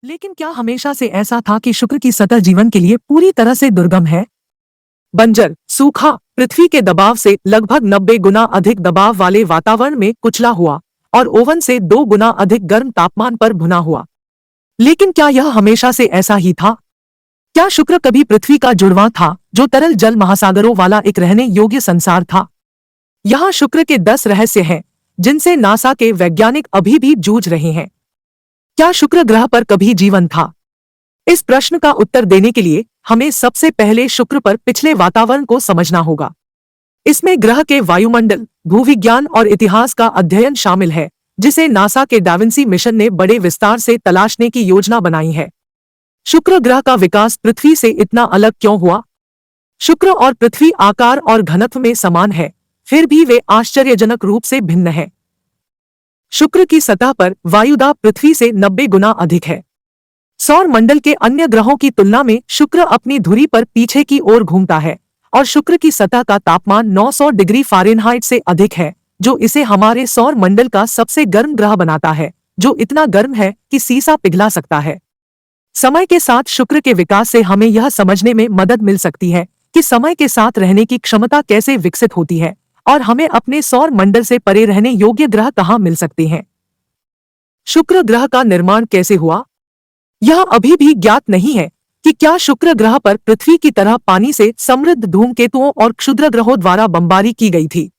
लेकिन क्या हमेशा से ऐसा था कि शुक्र की सतह जीवन के लिए पूरी तरह से दुर्गम है? बंजर, सूखा, पृथ्वी के दबाव से लगभग 90 गुना अधिक दबाव वाले वातावरण में कुचला हुआ और ओवन से 2 गुना अधिक गर्म तापमान पर भुना हुआ। लेकिन क्या यह हमेशा से ऐसा ही था? क्या शुक्र कभी पृथ्वी का जुड़वां था, जो तरल जल महासागरों वाला एक रहने योग्य संसार था? यहाँ शुक्र के 10 रहस्य हैं, जिनसे नासा के वैज्ञानिक अभी भी जूझ रहे हैं। क्या शुक्र ग्रह पर कभी जीवन था? इस प्रश्न का उत्तर देने के लिए हमें सबसे पहले शुक्र पर पिछले वातावरण को समझना होगा। इसमें ग्रह के वायुमंडल, भूविज्ञान और इतिहास का अध्ययन शामिल है, जिसे नासा के डाविंसी मिशन ने बड़े विस्तार से तलाशने की योजना बनाई है। शुक्र ग्रह का विकास पृथ्वी से इतना अलग क्यों हुआ? शुक्र और पृथ्वी आकार और घनत्व में समान है, फिर भी वे आश्चर्यजनक रूप से भिन्न हैं। शुक्र की सतह पर वायुदाब पृथ्वी से 90 गुना अधिक है। सौर मंडल के अन्य ग्रहों की तुलना में शुक्र अपनी धुरी पर पीछे की ओर घूमता है और शुक्र की सतह का तापमान 900 डिग्री फ़ारेनहाइट से अधिक है, जो इसे हमारे सौर मंडल का सबसे गर्म ग्रह बनाता है, जो इतना गर्म है कि सीसा पिघला सकता है। समय के साथ शुक्र के विकास से हमें यह समझने में मदद मिल सकती है कि समय के साथ रहने की क्षमता कैसे विकसित होती है और हमें अपने सौर मंडल से परे रहने योग्य ग्रह कहाँ मिल सकते हैं। शुक्र ग्रह का निर्माण कैसे हुआ? यह अभी भी ज्ञात नहीं है कि क्या शुक्र ग्रह पर पृथ्वी की तरह पानी से समृद्ध धूमकेतुओं और क्षुद्र ग्रहों द्वारा बमबारी की गई थी।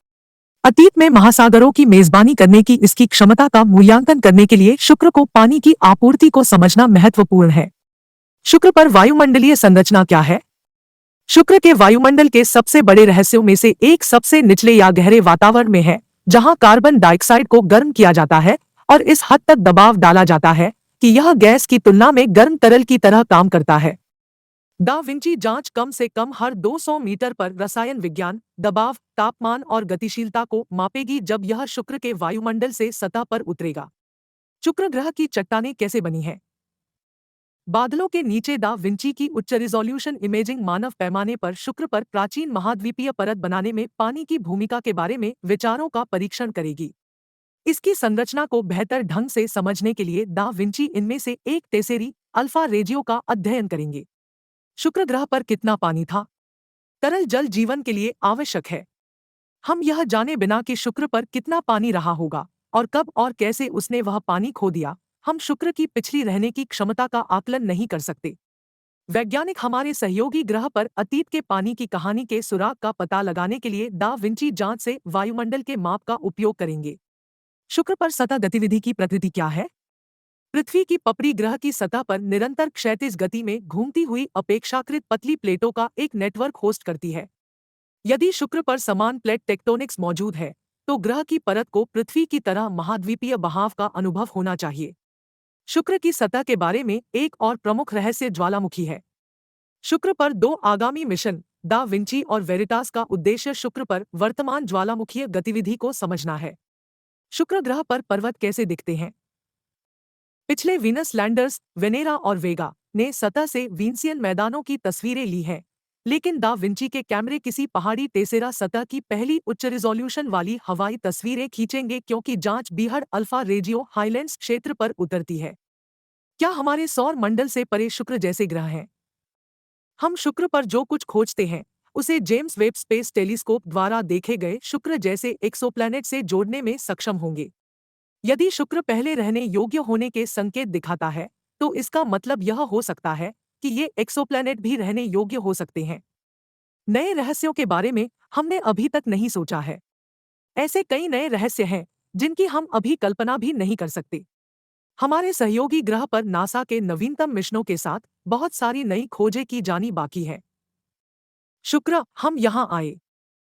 अतीत में महासागरों की मेजबानी करने की इसकी क्षमता का मूल्यांकन करने के लिए शुक्र को पानी की आपूर्ति को समझना महत्वपूर्ण है। शुक्र पर वायुमंडलीय संरचना क्या है? शुक्र के वायुमंडल के सबसे बड़े रहस्यों में से एक सबसे निचले या गहरे वातावरण में है, जहां कार्बन डाइऑक्साइड को गर्म किया जाता है और इस हद तक दबाव डाला जाता है कि यह गैस की तुलना में गर्म तरल की तरह काम करता है। दा विंची जांच कम से कम हर 200 मीटर पर रसायन विज्ञान, दबाव, तापमान और गतिशीलता को मापेगी जब यह शुक्र के वायुमंडल से सतह पर उतरेगा। शुक्र ग्रह की चट्टानें कैसे बनी हैं? बादलों के नीचे दा विंची की उच्च रिजोल्यूशन इमेजिंग मानव पैमाने पर शुक्र पर प्राचीन महाद्वीपीय परत बनाने में पानी की भूमिका के बारे में विचारों का परीक्षण करेगी। इसकी संरचना को बेहतर ढंग से समझने के लिए दा विंची इनमें से एक टेसेरी अल्फा रेजियो का अध्ययन करेंगे। शुक्र ग्रह पर कितना पानी था? तरल जल जीवन के लिए आवश्यक है। हम यह जाने बिना कि शुक्र पर कितना पानी रहा होगा और कब और कैसे उसने वह पानी खो दिया, हम शुक्र की पिछली रहने की क्षमता का आकलन नहीं कर सकते। वैज्ञानिक हमारे सहयोगी ग्रह पर अतीत के पानी की कहानी के सुराग का पता लगाने के लिए दा विंची जांच से वायुमंडल के माप का उपयोग करेंगे। शुक्र पर सतह गतिविधि की प्रकृति क्या है? पृथ्वी की पपड़ी ग्रह की सतह पर निरंतर क्षैतिज गति में घूमती हुई अपेक्षाकृत पतली प्लेटों का एक नेटवर्क होस्ट करती है। यदि शुक्र पर समान प्लेट टेक्टोनिक्स मौजूद है, तो ग्रह की परत को पृथ्वी की तरह महाद्वीपीय बहाव का अनुभव होना चाहिए। शुक्र की सतह के बारे में एक और प्रमुख रहस्य ज्वालामुखी है। शुक्र पर 2 आगामी मिशन दा विंची और वेरिटास का उद्देश्य शुक्र पर वर्तमान ज्वालामुखीय गतिविधि को समझना है। शुक्र ग्रह पर पर्वत कैसे दिखते हैं? पिछले वीनस लैंडर्स वेनेरा और वेगा ने सतह से वीनसियन मैदानों की तस्वीरें ली हैं, लेकिन दा विंची के कैमरे किसी पहाड़ी टेसेरा सतह की पहली उच्च रिजोल्यूशन वाली हवाई तस्वीरें खींचेंगे, क्योंकि जांच बीहड़ अल्फा रेजियो हाईलैंड्स क्षेत्र पर उतरती है। क्या हमारे सौर मंडल से परे शुक्र जैसे ग्रह हैं? हम शुक्र पर जो कुछ खोजते हैं, उसे जेम्स वेब स्पेस टेलीस्कोप द्वारा देखे गए शुक्र जैसे एक्सोप्लैनेट से जोड़ने में सक्षम होंगे। यदि शुक्र पहले रहने योग्य होने के संकेत दिखाता है, तो इसका मतलब यह हो सकता है कि ये एक्सोप्लैनेट भी रहने योग्य हो सकते हैं। नए रहस्यों के बारे में हमने अभी तक नहीं सोचा है। ऐसे कई नए रहस्य हैं जिनकी हम अभी कल्पना भी नहीं कर सकते। हमारे सहयोगी ग्रह पर नासा के नवीनतम मिशनों के साथ बहुत सारी नई खोजें की जानी बाकी है। शुक्र, हम यहाँ आए।